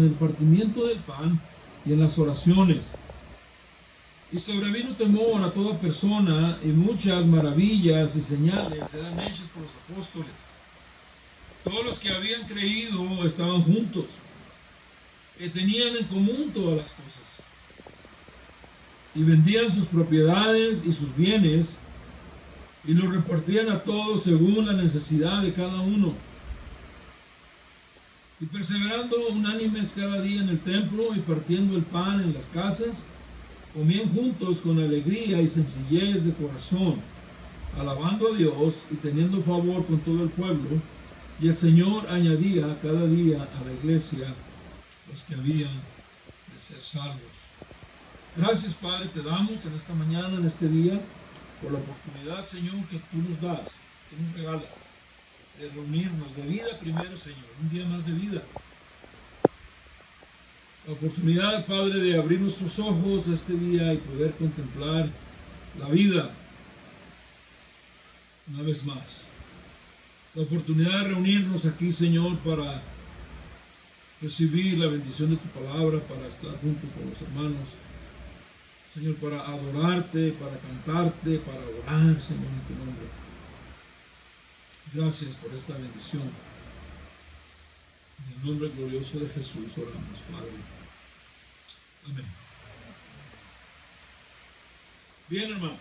en el partimiento del pan y en las oraciones. Y sobrevino temor a toda persona, y muchas maravillas y señales eran hechas por los apóstoles. Todos los que habían creído estaban juntos, y tenían en común todas las cosas, y vendían sus propiedades y sus bienes, y los repartían a todos según la necesidad de cada uno. Y perseverando unánimes cada día en el templo y partiendo el pan en las casas, comían juntos con alegría y sencillez de corazón, alabando a Dios y teniendo favor con todo el pueblo. Y el Señor añadía cada día a la iglesia los que habían de ser salvos. Gracias, Padre, te damos en esta mañana, en este día, por la oportunidad, Señor, que tú nos das, que nos regalas, de reunirnos, de vida primero, Señor, un día más de vida. La oportunidad, Padre, de abrir nuestros ojos este día y poder contemplar la vida una vez más. La oportunidad de reunirnos aquí, Señor, para recibir la bendición de tu palabra, para estar junto con los hermanos, Señor, para adorarte, para cantarte, para orar, Señor, en tu nombre. Gracias por esta bendición. En el nombre glorioso de Jesús oramos, Padre. Amén. Bien, hermanos.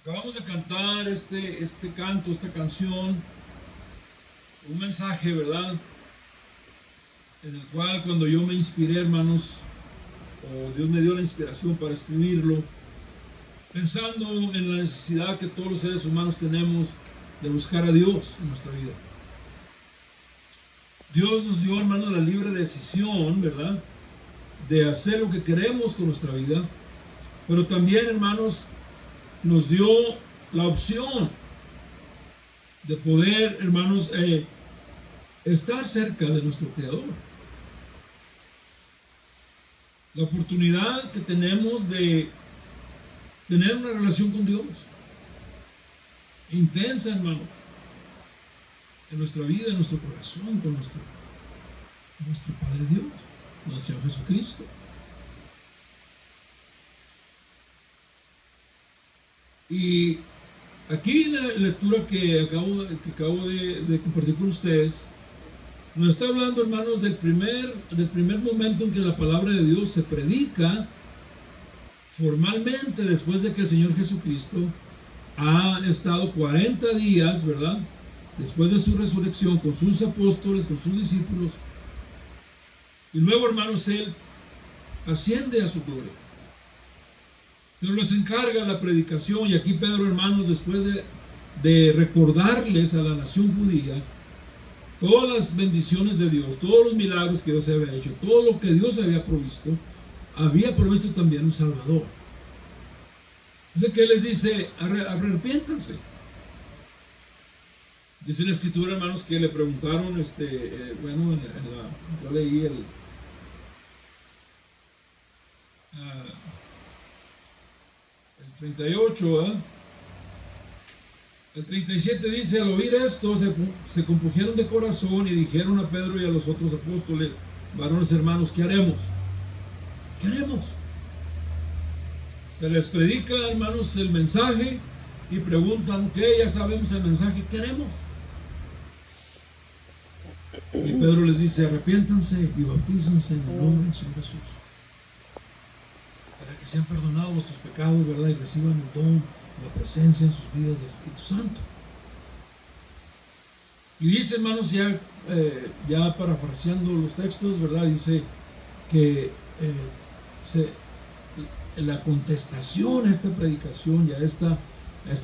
Acabamos de cantar este canto, esta canción, un mensaje, ¿verdad? En el cual cuando yo me inspiré, hermanos, o Dios me dio la inspiración para escribirlo, pensando en la necesidad que todos los seres humanos tenemos de buscar a Dios en nuestra vida. Dios nos dio, hermanos, la libre decisión, ¿verdad?, de hacer lo que queremos con nuestra vida, pero también, hermanos, nos dio la opción de poder, hermanos, estar cerca de nuestro Creador. La oportunidad que tenemos de tener una relación con Dios intensa, hermanos, en nuestra vida, en nuestro corazón, con nuestro Padre Dios, nuestro Señor Jesucristo. Y aquí en la lectura que acabo de compartir con ustedes, nos está hablando, hermanos, del primer momento en que la palabra de Dios se predica formalmente después de que el Señor Jesucristo ha estado 40 días, ¿verdad?, después de su resurrección, con sus apóstoles, con sus discípulos. Y luego, hermanos, Él asciende a su gloria. Pero les encarga la predicación, y aquí Pedro, hermanos, después de recordarles a la nación judía todas las bendiciones de Dios, todos los milagros que Dios había hecho, todo lo que Dios había provisto también un Salvador. Así que Él les dice, arrepiéntanse. Dice la Escritura, hermanos, que le preguntaron, yo leí el 38, ¿eh? El 37 dice, al oír esto, se compungieron de corazón y dijeron a Pedro y a los otros apóstoles, varones hermanos, ¿qué haremos? ¿Qué haremos? Se les predica, hermanos, el mensaje y preguntan, ¿qué? Ya sabemos el mensaje, ¿qué haremos? Y Pedro les dice, arrepiéntanse y bautícense en el nombre del Señor Jesús, para que sean perdonados vuestros pecados, ¿verdad?, y reciban el don, la presencia en sus vidas del Espíritu Santo. Y dice, hermanos, ya parafraseando los textos, ¿verdad?, dice que la contestación a esta predicación y a esta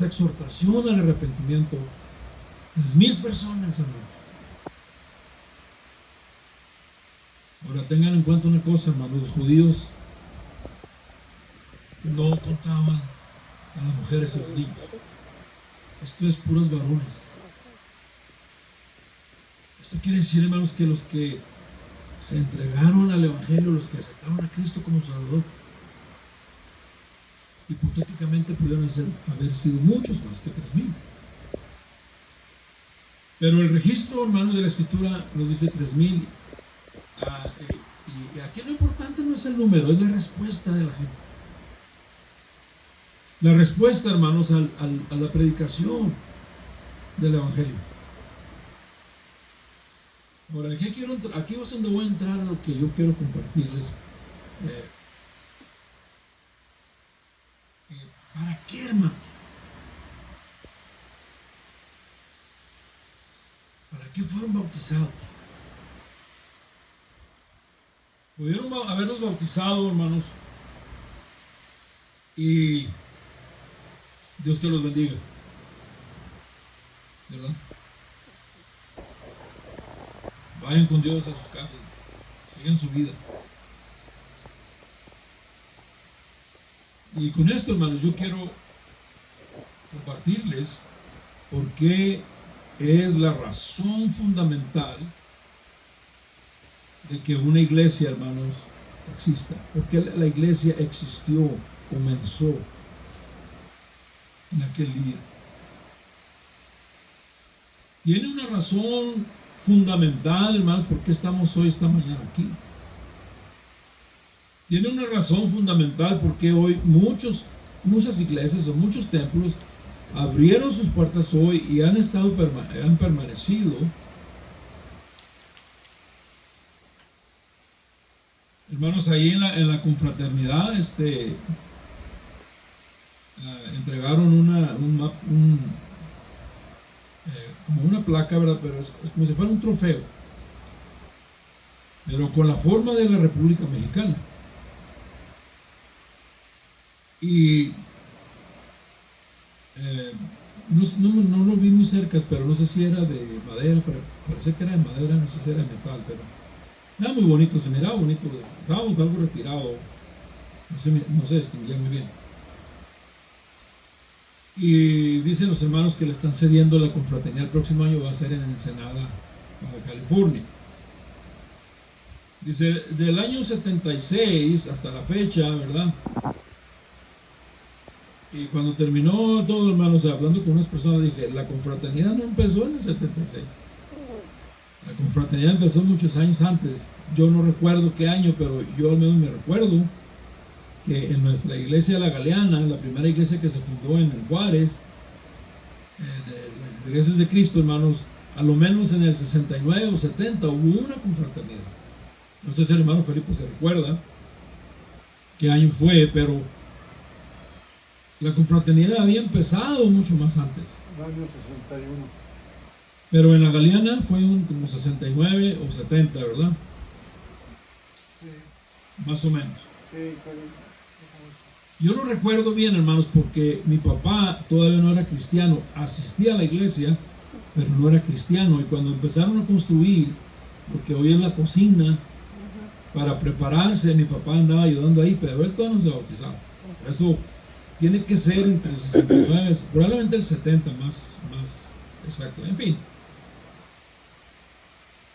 exhortación al arrepentimiento, 3,000 personas, hermanos. Ahora tengan en cuenta una cosa, hermanos, los judíos no contaban a las mujeres y los niños. Esto es puros varones. Esto quiere decir, hermanos, que los que se entregaron al Evangelio, los que aceptaron a Cristo como Salvador, hipotéticamente pudieron haber sido muchos más que 3,000. Pero el registro, hermanos, de la Escritura nos dice 3,000 Y aquí lo importante no es el número, es la respuesta de la gente. La respuesta, hermanos, a la predicación del Evangelio. Ahora, aquí es donde voy a entrar a lo que yo quiero compartirles. ¿Para qué, hermanos? ¿Para qué fueron bautizados? Pudieron haberlos bautizado, hermanos, y Dios que los bendiga, ¿verdad? Vayan con Dios a sus casas, sigan su vida. Y con esto, hermanos, yo quiero compartirles por qué es la razón fundamental de que una iglesia, hermanos, exista. Porque la iglesia existió, comenzó en aquel día. Tiene una razón fundamental, hermanos, por qué estamos hoy, esta mañana aquí. Tiene una razón fundamental por qué hoy muchas iglesias o muchos templos abrieron sus puertas hoy y han permanecido. Hermanos, ahí en la confraternidad entregaron como una placa, ¿verdad? Pero es como si fuera un trofeo, pero con la forma de la República Mexicana. Y no lo vi muy cerca, pero no sé si era de madera, pero parecía que era de madera, no sé si era de metal, pero era muy bonito, se miraba bonito. Estábamos algo retirado, no se distinguía muy bien. Y dicen los hermanos que le están cediendo la confraternidad el próximo año, va a ser en Ensenada, Baja California. Dice, del año 76 hasta la fecha, ¿verdad? Y cuando terminó todo, hermanos, hablando con unas personas, dije, la confraternidad no empezó en el 76. La confraternidad empezó muchos años antes. Yo no recuerdo qué año, pero yo al menos me recuerdo que en nuestra iglesia La Galeana, la primera iglesia que se fundó en Juárez, de las iglesias de Cristo, hermanos, a lo menos en el 69 o 70 hubo una confraternidad. No sé si el hermano Felipe se recuerda qué año fue, pero la confraternidad había empezado mucho más antes. El año 61. Pero en La Galeana fue como 69 o 70, ¿verdad? Sí. Más o menos. Sí, yo lo recuerdo bien, hermanos, porque mi papá todavía no era cristiano, asistía a la iglesia, pero no era cristiano. Y cuando empezaron a construir lo que hoy es la cocina, para prepararse, mi papá andaba ayudando ahí, pero él todavía no se bautizaba. Eso tiene que ser entre el 69, probablemente el 70, más exacto. En fin.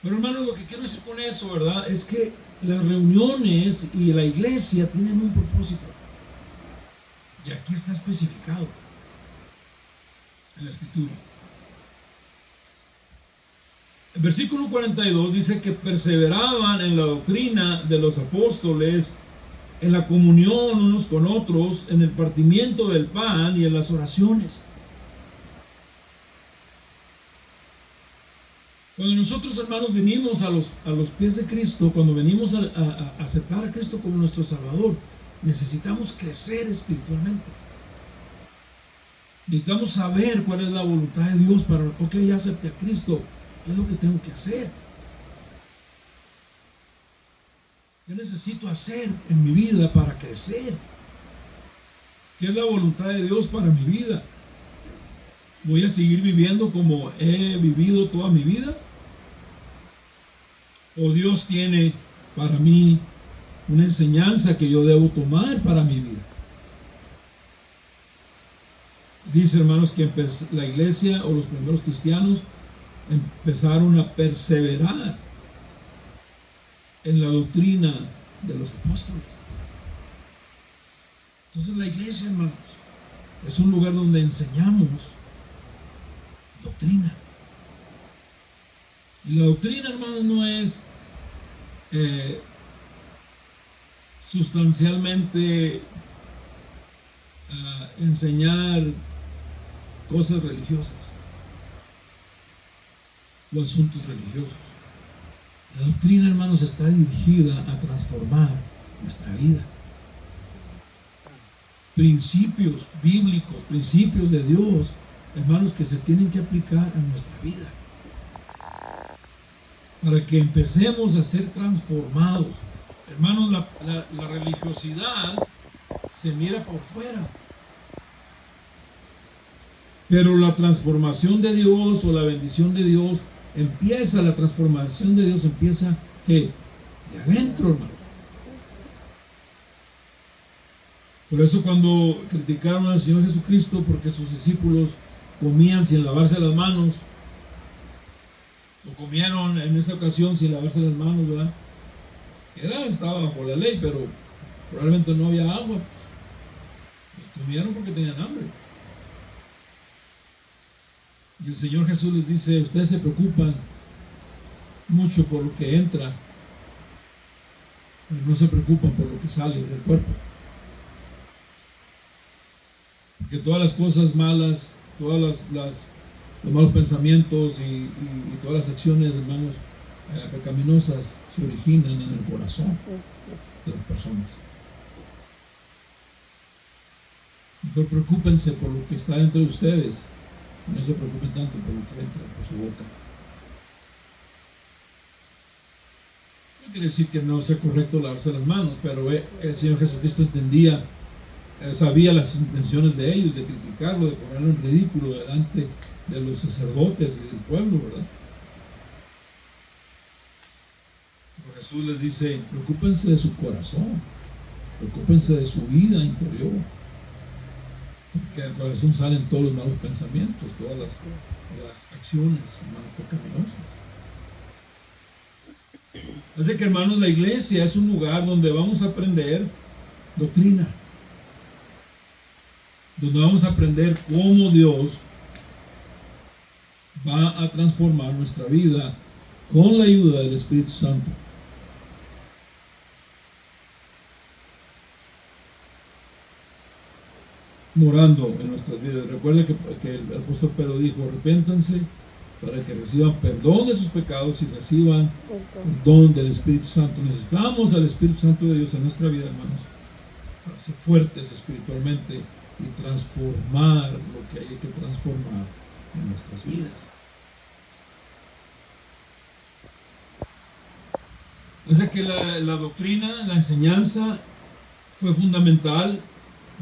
Pero hermanos, lo que quiero decir con eso, ¿verdad? Es que las reuniones y la iglesia tienen un propósito. Y aquí está especificado en la Escritura. El versículo 42 dice que perseveraban en la doctrina de los apóstoles, en la comunión unos con otros, en el partimiento del pan y en las oraciones. Cuando nosotros, hermanos, venimos a los pies de Cristo, cuando venimos a aceptar a Cristo como nuestro Salvador, necesitamos crecer espiritualmente. Necesitamos saber cuál es la voluntad de Dios para, ok, ya acepté a Cristo, ¿qué es lo que tengo que hacer? ¿Qué necesito hacer en mi vida para crecer? ¿Qué es la voluntad de Dios para mi vida? ¿Voy a seguir viviendo como he vivido toda mi vida? ¿O Dios tiene para mí una enseñanza que yo debo tomar para mi vida? Dice, hermanos, que la iglesia o los primeros cristianos empezaron a perseverar en la doctrina de los apóstoles. Entonces la iglesia, hermanos, es un lugar donde enseñamos doctrina. Y la doctrina, hermanos, no es eh, sustancialmente enseñar cosas religiosas o asuntos religiosos. La doctrina, hermanos, está dirigida a transformar nuestra vida. Principios bíblicos, principios de Dios, hermanos, que se tienen que aplicar a nuestra vida para que empecemos a ser transformados. Hermanos, la religiosidad se mira por fuera, pero la transformación de Dios o la bendición de Dios empieza, la transformación de Dios empieza ¿qué? De adentro, hermanos. Por eso cuando criticaron al Señor Jesucristo porque sus discípulos comían sin lavarse las manos, o comieron en esa ocasión sin lavarse las manos, ¿verdad? Estaba bajo la ley, pero probablemente no había agua. Pues comieron porque tenían hambre. Y el Señor Jesús les dice, ustedes se preocupan mucho por lo que entra, pero no se preocupan por lo que sale del cuerpo. Porque todas las cosas malas, todas los malos pensamientos y todas las acciones, hermanos, pecaminosas se originan en el corazón de las personas. Mejor preocúpense por lo que está dentro de ustedes, no se preocupen tanto por lo que entra por su boca. No quiere decir que no sea correcto lavarse las manos, pero el Señor Jesucristo entendía, sabía las intenciones de ellos, de criticarlo, de ponerlo en ridículo delante de los sacerdotes y del pueblo, ¿verdad? Pero Jesús les dice, preocúpense de su corazón, preocúpense de su vida interior, porque del corazón salen todos los malos pensamientos, todas las acciones humanas pecaminosas. Así que, hermanos, la iglesia es un lugar donde vamos a aprender doctrina, donde vamos a aprender cómo Dios va a transformar nuestra vida con la ayuda del Espíritu Santo. Morando en nuestras vidas. Recuerda que el apóstol Pedro dijo, arrepiéntanse para que reciban perdón de sus pecados y reciban el don del Espíritu Santo. Necesitamos al Espíritu Santo de Dios en nuestra vida, hermanos, para ser fuertes espiritualmente y transformar lo que hay que transformar en nuestras vidas. O sea que la doctrina, la enseñanza fue fundamental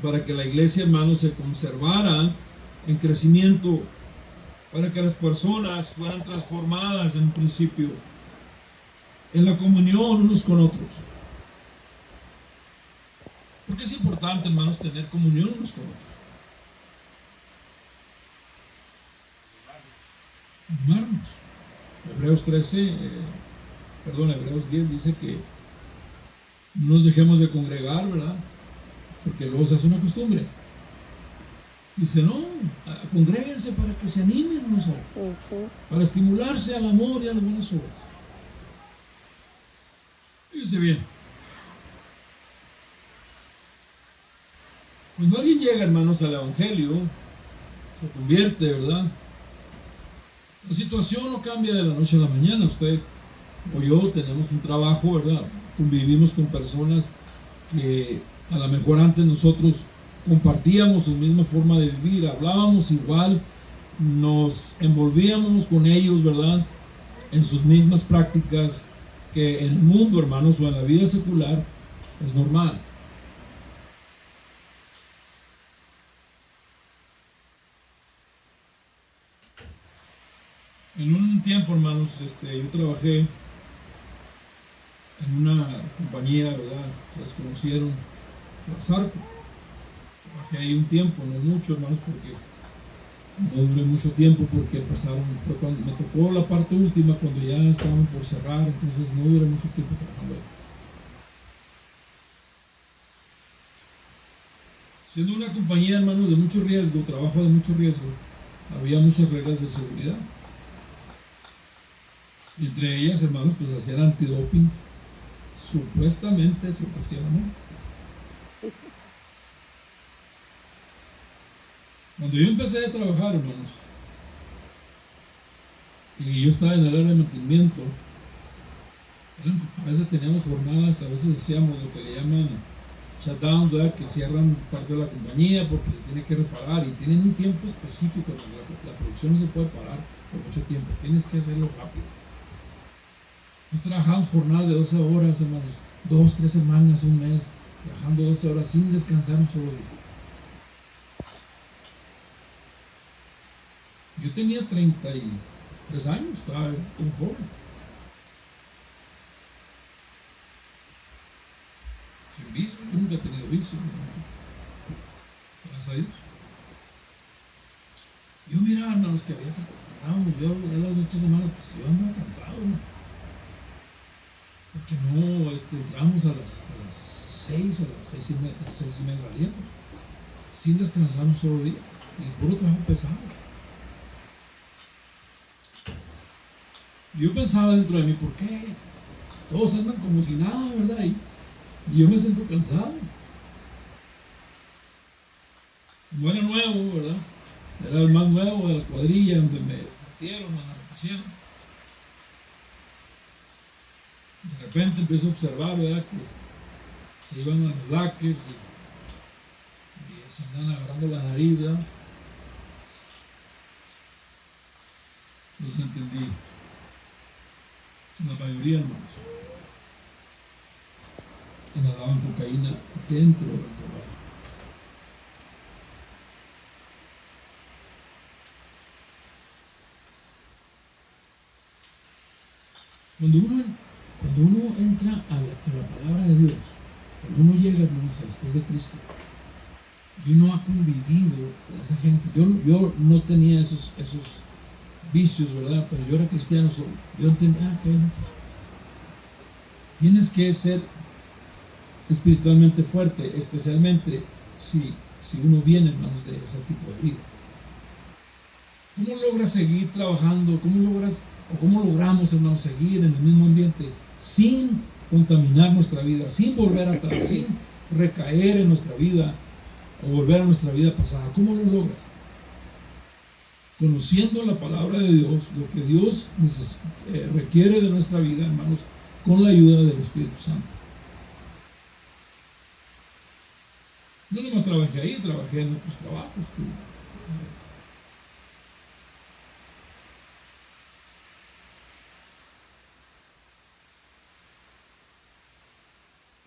para que la iglesia, hermanos, se conservara en crecimiento, para que las personas fueran transformadas en un principio en la comunión unos con otros. Porque es importante, hermanos, tener comunión unos con otros. Amarnos. Hebreos 10 dice que no nos dejemos de congregar, ¿verdad? Porque luego se hace una costumbre. Dice, no, congréguense para que se animen unos a otros, para estimularse al amor y a las buenas obras. Fíjense bien. Cuando alguien llega, hermanos, al Evangelio, se convierte, ¿verdad? La situación no cambia de la noche a la mañana. Usted o yo tenemos un trabajo, ¿verdad? Convivimos con personas que a lo mejor antes nosotros compartíamos su misma forma de vivir, hablábamos igual, nos envolvíamos con ellos, ¿verdad? En sus mismas prácticas que en el mundo, hermanos, o en la vida secular es normal. En un tiempo, hermanos, yo trabajé en una compañía, ¿verdad? Ustedes conocieron, la Zarco. Trabajé ahí un tiempo, no mucho, hermanos, porque no duré mucho tiempo, porque fue cuando me tocó la parte última, cuando ya estaban por cerrar, entonces no duré mucho tiempo trabajando ahí. Siendo una compañía, hermanos, de mucho riesgo, trabajo de mucho riesgo, había muchas reglas de seguridad. Y entre ellas, hermanos, pues hacían antidoping, supuestamente se ofrecía la muerte. Cuando yo empecé a trabajar, hermanos, y yo estaba en el área de mantenimiento, a veces teníamos jornadas, a veces hacíamos lo que le llaman shutdowns, ¿verdad? Que cierran parte de la compañía porque se tiene que reparar y tienen un tiempo específico. La producción no se puede parar por mucho tiempo, tienes que hacerlo rápido. Entonces trabajamos jornadas de 12 horas, hermanos, 2, 3 semanas, un mes, trabajando 12 horas sin descansar un solo día. Yo tenía 33 años, estaba muy joven. Sin vicios, yo nunca he tenido vicios, gracias a Dios. Yo miraba, hermanos, que había trabajado, yo a las 2 semanas, pues yo andaba cansado, ¿no? Porque no, entramos a las 6, a las 6 y media salíamos, sin descansar un solo día, y puro trabajo pesado. Yo pensaba dentro de mí, ¿por qué? Todos andan como si nada, ¿verdad? Y yo me siento cansado. No era nuevo, ¿verdad? Era el más nuevo de la cuadrilla donde me metieron, me pusieron. De repente empiezo a observar, ¿verdad? Que se iban a los lockers y se andan agarrando la nariz, ¿verdad? Los entendí. La mayoría, hermanos, inhalaban cocaína dentro del trabajo. Cuando uno entra a la palabra de Dios, cuando uno llega, hermanos, después de Cristo, y uno ha convivido con esa gente, yo no tenía esos vicios, ¿verdad? Pero yo era cristiano, yo entendía, pues, tienes que ser espiritualmente fuerte, especialmente si uno viene, hermanos, de ese tipo de vida. ¿Cómo logras seguir trabajando? ¿Cómo logramos, hermanos, seguir en el mismo ambiente sin contaminar nuestra vida, sin volver atrás, sin recaer en nuestra vida o volver a nuestra vida pasada? ¿Cómo lo logras? Conociendo la palabra de Dios, lo que Dios requiere de nuestra vida, hermanos, con la ayuda del Espíritu Santo. No nomás trabajé ahí, trabajé en otros trabajos.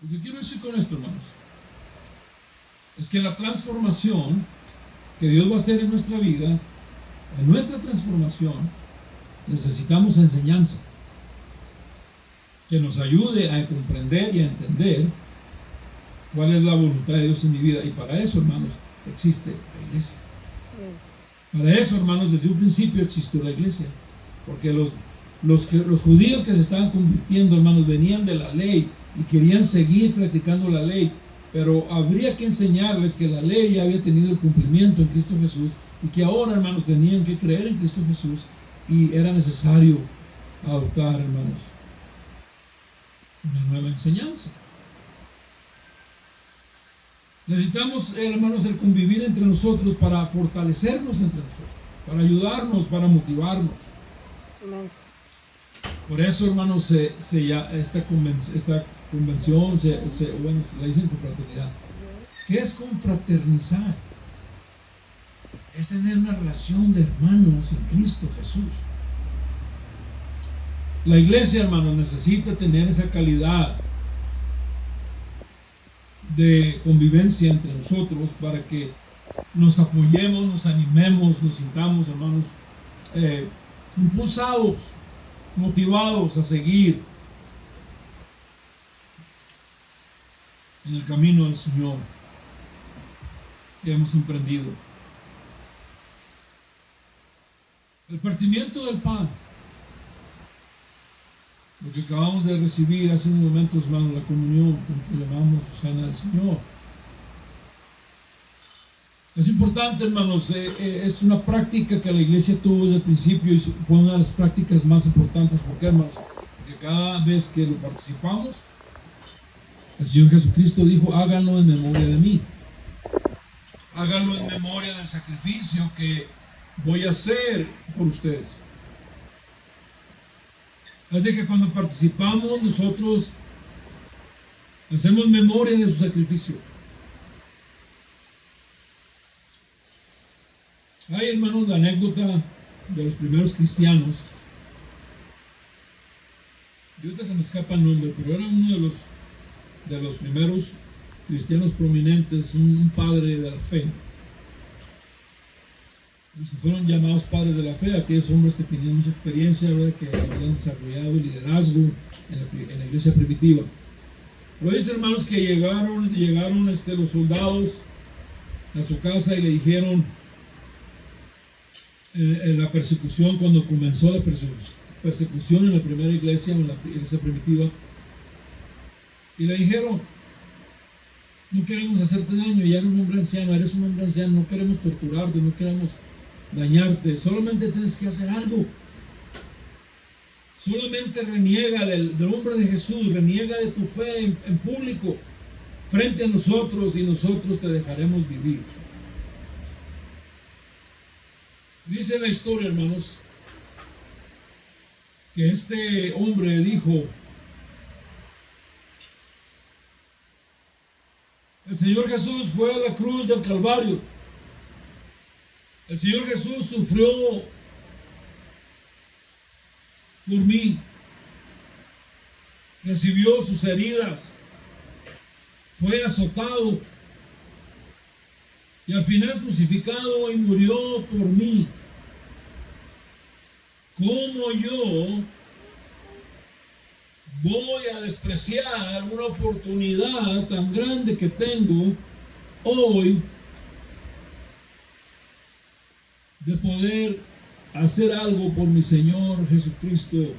Lo que quiero decir con esto, hermanos, es que la transformación que Dios va a hacer en nuestra vida, en nuestra transformación, necesitamos enseñanza que nos ayude a comprender y a entender cuál es la voluntad de Dios en mi vida. Y para eso, hermanos, existe la iglesia. Para eso, hermanos, desde un principio existió la iglesia. Porque los judíos que se estaban convirtiendo, hermanos, venían de la ley y querían seguir practicando la ley. Pero habría que enseñarles que la ley ya había tenido el cumplimiento en Cristo Jesús y que ahora, hermanos, tenían que creer en Cristo Jesús y era necesario adoptar, hermanos, una nueva enseñanza. Necesitamos, hermanos, el convivir entre nosotros para fortalecernos entre nosotros, para ayudarnos, para motivarnos. Por eso, hermanos, esta convención, se la dicen confraternidad. ¿Qué es confraternizar? Es tener una relación de hermanos en Cristo Jesús. La iglesia, hermanos, necesita tener esa calidad de convivencia entre nosotros para que nos apoyemos, nos animemos, nos sintamos, hermanos, impulsados, motivados a seguir en el camino del Señor que hemos emprendido. El partimiento del pan, lo que acabamos de recibir hace unos momentos, hermanos, la comunión, que llamamos Cena del Señor. Es importante, hermanos, es una práctica que la iglesia tuvo desde el principio y fue una de las prácticas más importantes. ¿Por qué, hermanos? Porque cada vez que lo participamos, El Señor Jesucristo dijo, háganlo en memoria de mí. Háganlo en memoria del sacrificio que voy a hacer por ustedes. Así que cuando participamos nosotros hacemos memoria de su sacrificio. Hay, hermanos, la anécdota de los primeros cristianos. Y ahorita se me escapa el nombre, pero era uno de los primeros cristianos prominentes, un padre de la fe. Los que fueron llamados padres de la fe, aquellos hombres que tenían mucha experiencia, ¿verdad?, que habían desarrollado liderazgo en la iglesia primitiva. Pero dice, hermanos, que llegaron los soldados a su casa y le dijeron en la persecución, cuando comenzó la persecución en la primera iglesia, en la iglesia primitiva, y le dijeron, no queremos hacerte daño, ya eres un hombre anciano, no queremos torturarte, no queremos dañarte, solamente tienes que hacer algo. Solamente reniega del hombre de Jesús, reniega de tu fe en público, frente a nosotros, y nosotros te dejaremos vivir. Dice la historia, hermanos, que este hombre dijo, el Señor Jesús fue a la cruz del Calvario. El Señor Jesús sufrió por mí. Recibió sus heridas. Fue azotado. Y al final crucificado y murió por mí. ¿Cómo yo voy a despreciar una oportunidad tan grande que tengo hoy de poder hacer algo por mi Señor Jesucristo?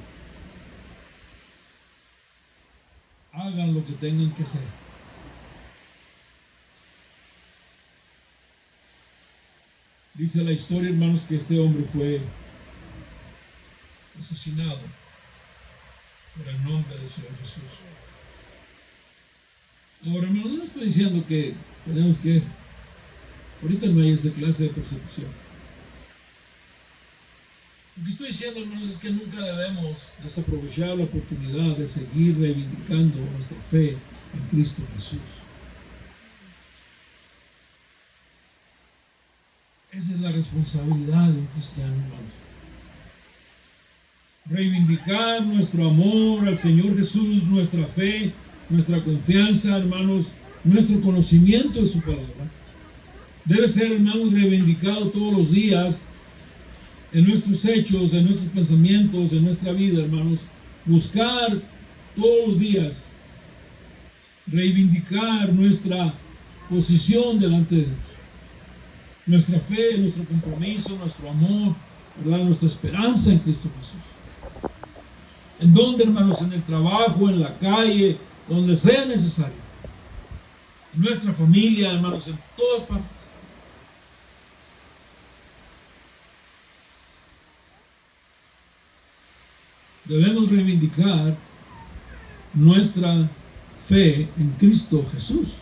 Hagan lo que tengan que hacer. Dice la historia, hermanos, que este hombre fue asesinado por el nombre del Señor Jesús. Ahora, hermanos, no estoy diciendo que tenemos que, ahorita no hay esa clase de persecución. Lo que estoy diciendo, hermanos, es que nunca debemos desaprovechar la oportunidad de seguir reivindicando nuestra fe en Cristo Jesús. Esa es la responsabilidad de un cristiano, hermanos. Reivindicar nuestro amor al Señor Jesús, nuestra fe, nuestra confianza, hermanos, nuestro conocimiento de su palabra. Debe ser, hermanos, reivindicado todos los días en nuestros hechos, en nuestros pensamientos, en nuestra vida, hermanos. Buscar todos los días reivindicar nuestra posición delante de Dios. Nuestra fe, nuestro compromiso, nuestro amor, ¿verdad?, nuestra esperanza en Cristo Jesús. ¿En dónde, hermanos? En el trabajo, en la calle, donde sea necesario. En nuestra familia, hermanos, en todas partes. Debemos reivindicar nuestra fe en Cristo Jesús.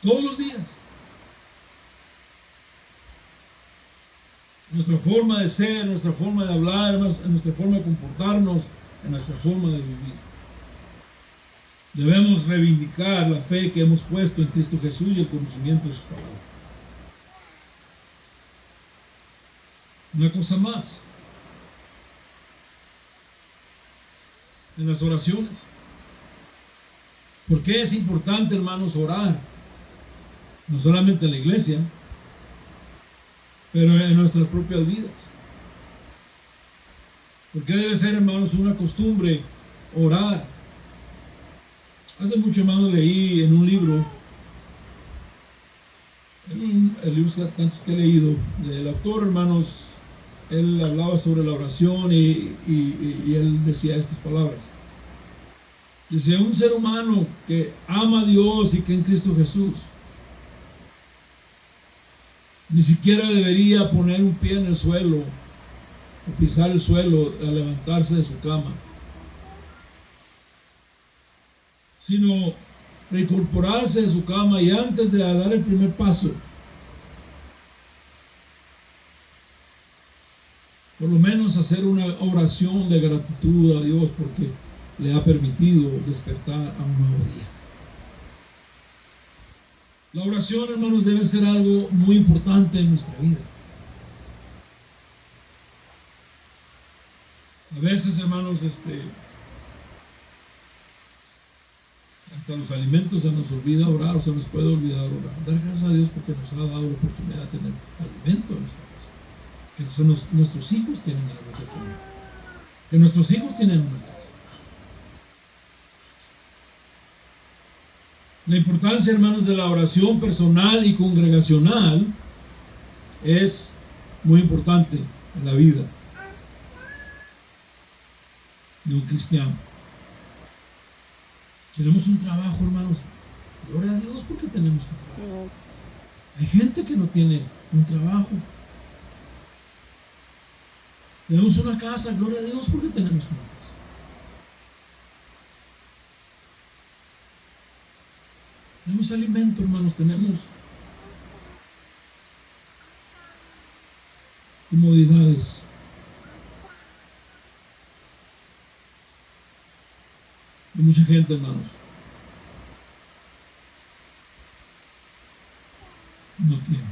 Todos los días. Nuestra forma de ser, nuestra forma de hablar, nuestra forma de comportarnos, en nuestra forma de vivir. Debemos reivindicar la fe que hemos puesto en Cristo Jesús y el conocimiento de su palabra. Una cosa más. En las oraciones. ¿Por qué es importante, hermanos, orar? No solamente en la iglesia, pero en nuestras propias vidas. ¿Por qué debe ser, hermanos, una costumbre orar? Hace mucho, hermanos, leí en un libro, el libro tantos que he leído, del autor, hermanos, él hablaba sobre la oración y él decía estas palabras. Dice, un ser humano que ama a Dios y que en Cristo Jesús ni siquiera debería poner un pie en el suelo o pisar el suelo al levantarse de su cama. sino reincorporarse de su cama y antes de dar el primer paso, por lo menos hacer una oración de gratitud a Dios porque le ha permitido despertar a un nuevo día. La oración, hermanos, debe ser algo muy importante en nuestra vida. A veces, hermanos, hasta los alimentos se nos olvida orar o se nos puede olvidar orar. Dar gracias a Dios porque nos ha dado la oportunidad de tener alimento en nuestra casa. Que nuestros hijos tienen algo que comer. Que nuestros hijos tienen una casa. La importancia, hermanos, de la oración personal y congregacional es muy importante en la vida de un cristiano. Tenemos un trabajo, hermanos. Gloria a Dios porque tenemos un trabajo. Hay gente que no tiene un trabajo. Tenemos una casa, gloria a Dios porque tenemos una casa. Tenemos alimento, hermanos, tenemos comodidades. Hay mucha gente, hermanos, no tiene.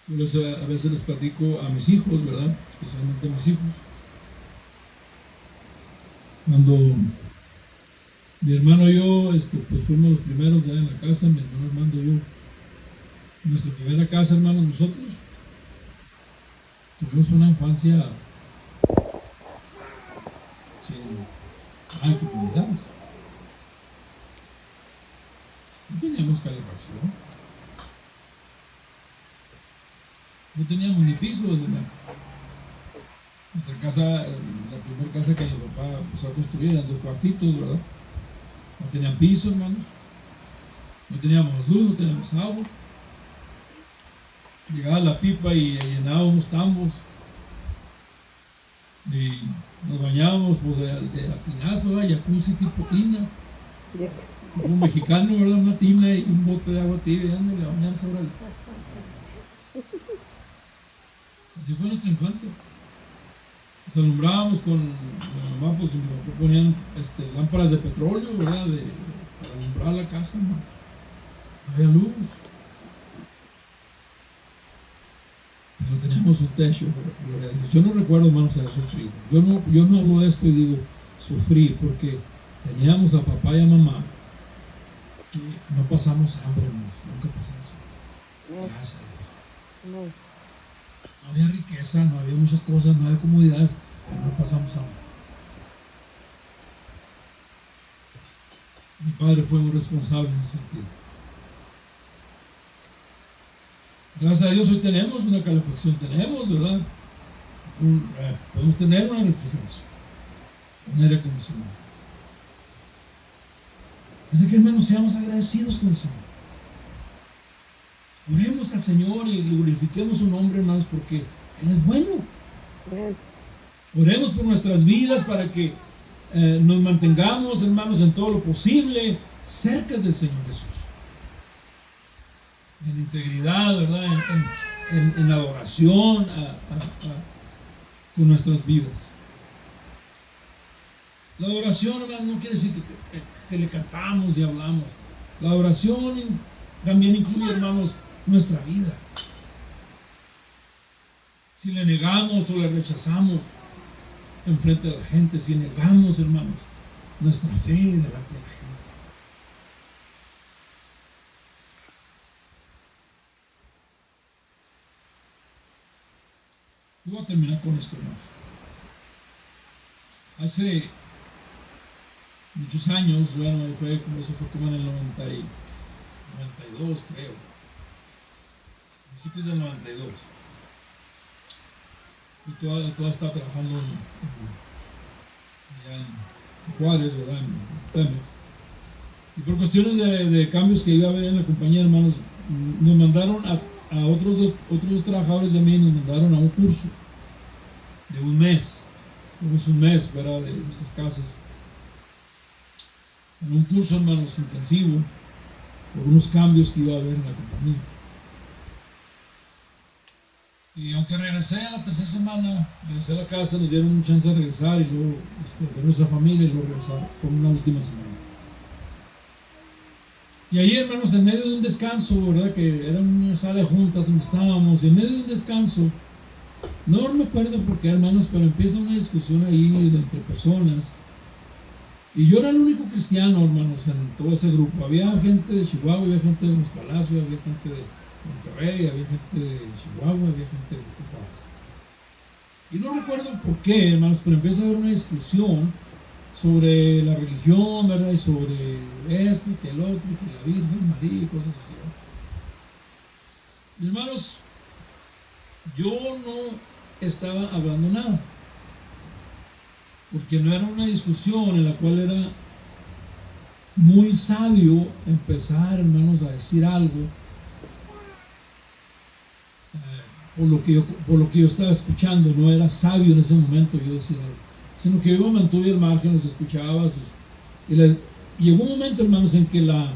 Yo a veces les platico a mis hijos, ¿verdad? Especialmente a mis hijos. Cuando mi hermano y yo, pues fuimos los primeros ya en la casa, mi hermano Armando y yo, en nuestra primera casa, hermanos, nosotros tuvimos una infancia sin comodidades. No teníamos calefacción, no teníamos ni piso de cemento. Nuestra casa, la primera casa que mi papá empezó a construir, eran 2 cuartitos, ¿verdad? No tenían piso, hermanos. No teníamos luz, no teníamos agua. Llegaba la pipa y llenábamos tambos. Y nos bañábamos pues de tinazo, jacuzzi tipo tina. Tipo mexicano, ¿verdad? Una tina y un bote de agua tibia, ándale, a bañarse, órale. Así fue nuestra infancia. Nos alumbrábamos con mi mamá, pues mi papá ponían lámparas de petróleo, ¿verdad? Para alumbrar la casa, ¿no? No había luz. Pero teníamos un techo, gloria a Dios. Yo no recuerdo, hermanos, haber sufrido. Yo no hablo de esto y digo sufrir, porque teníamos a papá y a mamá que no pasamos hambre, hermanos. Nunca pasamos hambre. Gracias a Dios. No. No había riqueza, no había muchas cosas, no había comodidades, pero no pasamos hambre. Mi padre fue muy responsable en ese sentido. Gracias a Dios hoy tenemos una calefacción, tenemos, ¿verdad? Podemos tener una refrigeración, un aire acondicionado. Así que, hermanos, seamos agradecidos con el Señor. Oremos al Señor y glorifiquemos su nombre, hermanos, porque Él es bueno. Oremos por nuestras vidas para que nos mantengamos, hermanos, en todo lo posible cerca del Señor Jesús. En integridad, ¿verdad? En adoración con nuestras vidas. La adoración, hermano, no quiere decir que le cantamos y hablamos. La adoración también incluye, hermanos, nuestra vida. Si le negamos o le rechazamos enfrente de la gente, si negamos, hermanos, nuestra fe delante de la gente. Yo voy a terminar con esto, hermanos. Hace muchos años, bueno, eso fue como en el 92, creo. Principios del 92. Y todavía estaba trabajando allá en Juárez, ¿verdad? En Pemex. Y por cuestiones de cambios que iba a haber en la compañía, hermanos, nos mandaron a otros dos trabajadores de mí, nos mandaron a un curso de un mes. Tuvimos un mes fuera de nuestras casas en un curso, hermanos, intensivo por unos cambios que iba a haber en la compañía. Y aunque regresé a la tercera semana, regresé a la casa, nos dieron una chance de regresar y luego ver nuestra familia y luego regresar por una última semana. Y ahí, hermanos, en medio de un descanso, ¿verdad? Que era una sala de juntas donde estábamos, y en medio de un descanso, no me acuerdo por qué, hermanos, pero empieza una discusión ahí entre personas. Y yo era el único cristiano, hermanos, en todo ese grupo. Había gente de Chihuahua, había gente de Los Palacios, había gente de Monterrey, había gente de Chihuahua, había gente de Juárez. Y no recuerdo por qué, hermanos, pero empieza a haber una discusión sobre la religión, ¿verdad? Y sobre esto, y que el otro, y que la Virgen María, y cosas así, ¿verdad? Y hermanos, yo no estaba hablando nada, porque no era una discusión en la cual era muy sabio empezar, hermanos, a decir algo por lo que yo estaba escuchando. No era sabio en ese momento yo decir algo, sino que yo me mantuve al margen, los escuchaba. Llegó un momento, hermanos, en que la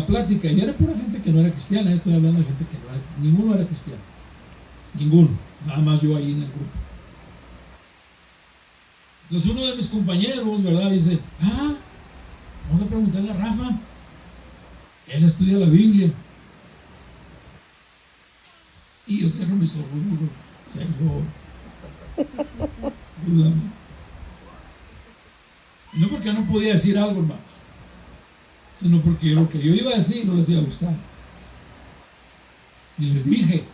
plática, y era pura gente que no era cristiana, estoy hablando de gente que no era, ninguno era cristiano, ninguno, nada más yo ahí en el grupo. Entonces uno de mis compañeros, ¿verdad?, dice, vamos a preguntarle a Rafa, él estudia la Biblia. Y yo cierro mis ojos y digo, Señor, ayúdame. Y no porque no podía decir algo, hermanos, sino porque lo que yo iba a decir no les iba a gustar. Y les dije,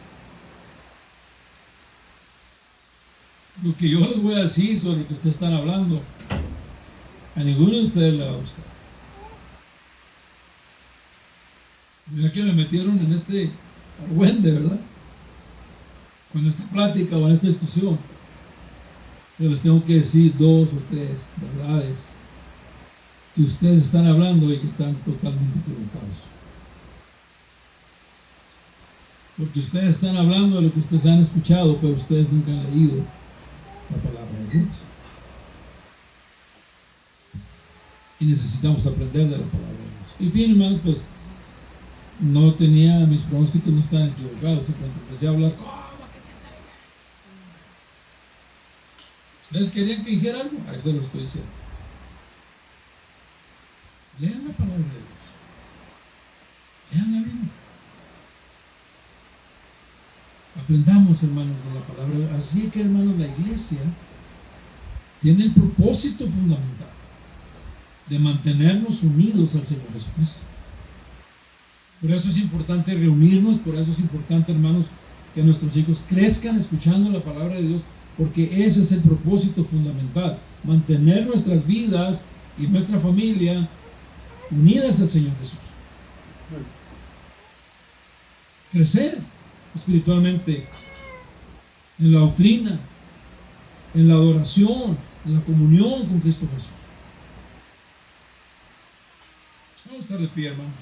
lo que yo les voy a decir sobre lo que ustedes están hablando, a ninguno de ustedes le va a gustar. Ya que me metieron en este argüende, ¿verdad?, con esta plática o en esta discusión, yo les tengo que decir 2 o 3 verdades que ustedes están hablando y que están totalmente equivocados. Porque ustedes están hablando de lo que ustedes han escuchado, pero ustedes nunca han leído la palabra de Dios. Y necesitamos aprender de la palabra de Dios. Y bien, hermanos, pues no tenía, mis pronósticos no estaban equivocados. Y cuando empecé a hablar, ¿ustedes querían que dijera algo? A eso lo estoy diciendo. Lean la palabra de Dios. Lean la Biblia. Aprendamos, hermanos, de la palabra. Así que, hermanos, la iglesia tiene el propósito fundamental de mantenernos unidos al Señor Jesucristo. Por eso es importante reunirnos, por eso es importante, hermanos, que nuestros hijos crezcan escuchando la palabra de Dios, porque ese es el propósito fundamental, mantener nuestras vidas y nuestra familia unidas al Señor Jesús. Crecer espiritualmente en la doctrina, en la adoración, en la comunión con Cristo Jesús. Vamos a estar de pie, hermanos.